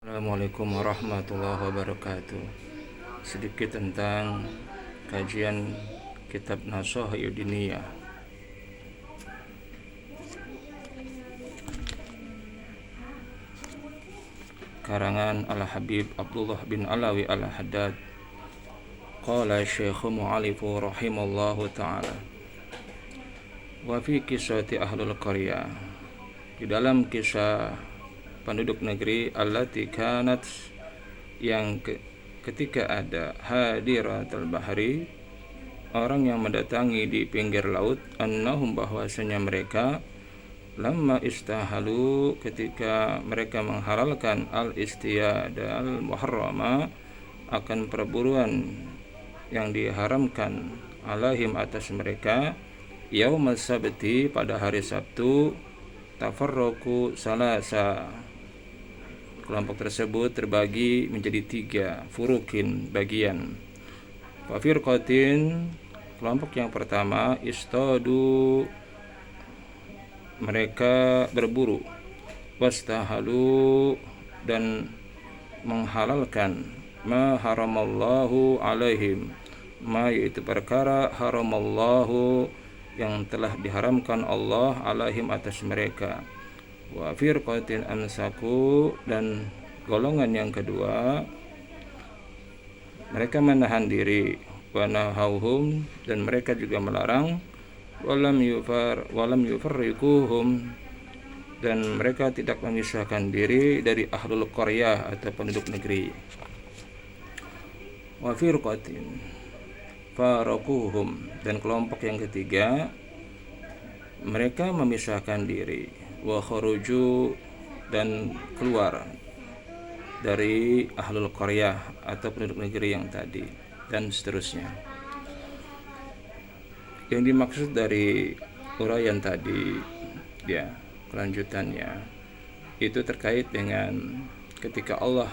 Assalamualaikum warahmatullahi wabarakatuh. Sedikit tentang kajian kitab Nashahiyud Diniyah. Karangan Al-Habib Abdullah bin Alawi Al-Haddad. Qala Syekh Mu'alifu rahimallahu ta'ala. Wa fi kisati ahlul qaryah. Di dalam kisah penduduk negeri allati kanat yang ketika ada hadiratul bahri, orang yang mendatangi di pinggir laut, annahum bahwasanya mereka lamma istahalu ketika mereka menghalalkan al-istiyada al-muharrama akan perburuan yang diharamkan alaihim atas mereka yaumas sabti pada hari Sabtu, tafarraqu salasa, kelompok tersebut terbagi menjadi 3 furukin bagian. Wa firqatin, kelompok yang pertama, istadu, mereka berburu, wastahalu, dan menghalalkan ma haramallahu alaihim, ma yaitu perkara haramallahu yang telah diharamkan Allah alaihim atas mereka. Wa firqatin amsaku, dan golongan yang kedua mereka menahan diri, wa nahauhum, dan mereka juga melarang, walam yufarriquhum, dan mereka tidak memisahkan diri dari ahlul qaryah atau penduduk negeri. Wa firqatin faraquhum, dan kelompok yang ketiga mereka memisahkan diri, wa kharuju, dan keluar dari ahlul qaryah atau penduduk negeri yang tadi, dan seterusnya. Yang dimaksud dari uraian tadi, ya, kelanjutannya itu terkait dengan ketika Allah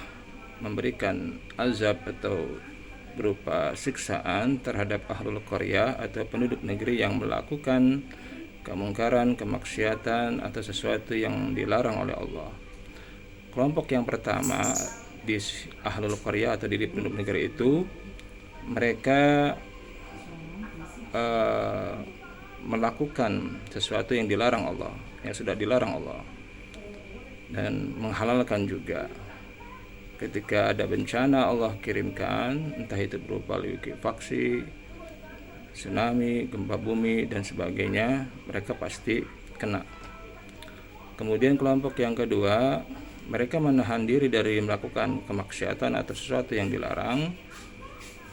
memberikan azab atau berupa siksaan terhadap ahlul qaryah atau penduduk negeri yang melakukan kemungkaran, kemaksiatan atau sesuatu yang dilarang oleh Allah. Kelompok yang pertama di ahlul qaryah atau di penduduk negeri itu, mereka melakukan sesuatu yang dilarang Allah, yang sudah dilarang Allah, dan menghalalkan juga. Ketika ada bencana Allah kirimkan, entah itu berupa likuifaksi, tsunami, gempa bumi, dan sebagainya, mereka pasti kena. Kemudian kelompok yang kedua, mereka menahan diri dari melakukan kemaksiatan atau sesuatu yang dilarang,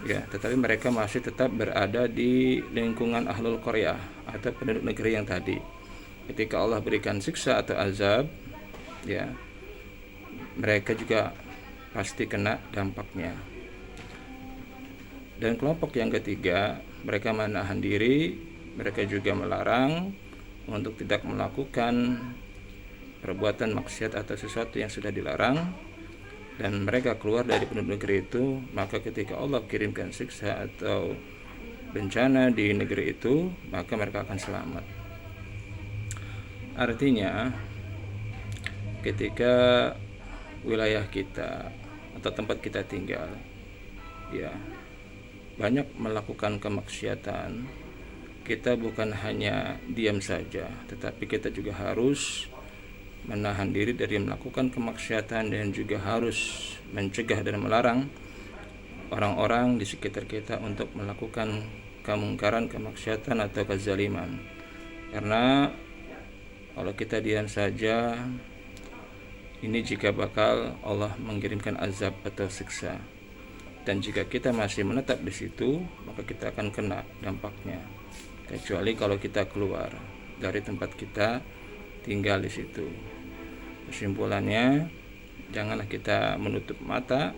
ya, tetapi mereka masih tetap berada di lingkungan ahlul qaryah atau penduduk negeri yang tadi. Ketika Allah berikan siksa atau azab, ya, mereka juga pasti kena dampaknya. Dan kelompok yang ketiga, mereka menahan diri, mereka juga melarang untuk tidak melakukan perbuatan maksiat atau sesuatu yang sudah dilarang, dan mereka keluar dari penduduk negeri itu. Maka ketika Allah kirimkan siksa atau bencana di negeri itu, maka mereka akan selamat. Artinya, ketika wilayah kita atau tempat kita tinggal, ya, banyak melakukan kemaksiatan, kita bukan hanya diam saja, tetapi kita juga harus menahan diri dari melakukan kemaksiatan dan juga harus mencegah dan melarang orang-orang di sekitar kita untuk melakukan kemungkaran, kemaksiatan atau kezaliman. Karena kalau kita diam saja, ini jika bakal Allah mengirimkan azab atau siksa. Dan jika kita masih menetap di situ, maka kita akan kena dampaknya. Kecuali kalau kita keluar dari tempat kita tinggal di situ. Kesimpulannya, janganlah kita menutup mata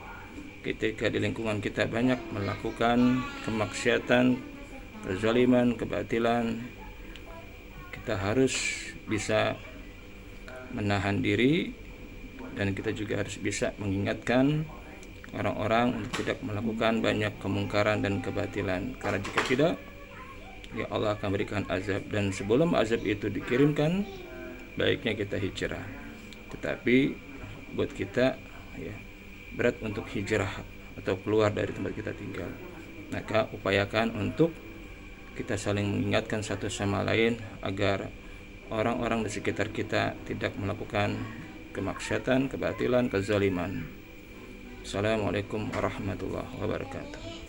ketika di lingkungan kita banyak melakukan kemaksiatan, kezaliman, kebatilan. Kita harus bisa menahan diri, dan kita juga harus bisa mengingatkan orang-orang untuk tidak melakukan banyak kemungkaran dan kebatilan. Karena jika tidak, ya Allah akan berikan azab, dan sebelum azab itu dikirimkan, baiknya kita hijrah. Tetapi buat kita ya, berat untuk hijrah atau keluar dari tempat kita tinggal. Maka upayakan untuk kita saling mengingatkan satu sama lain agar orang-orang di sekitar kita tidak melakukan kemaksiatan, kebatilan, kezaliman. Assalamualaikum warahmatullahi wabarakatuh.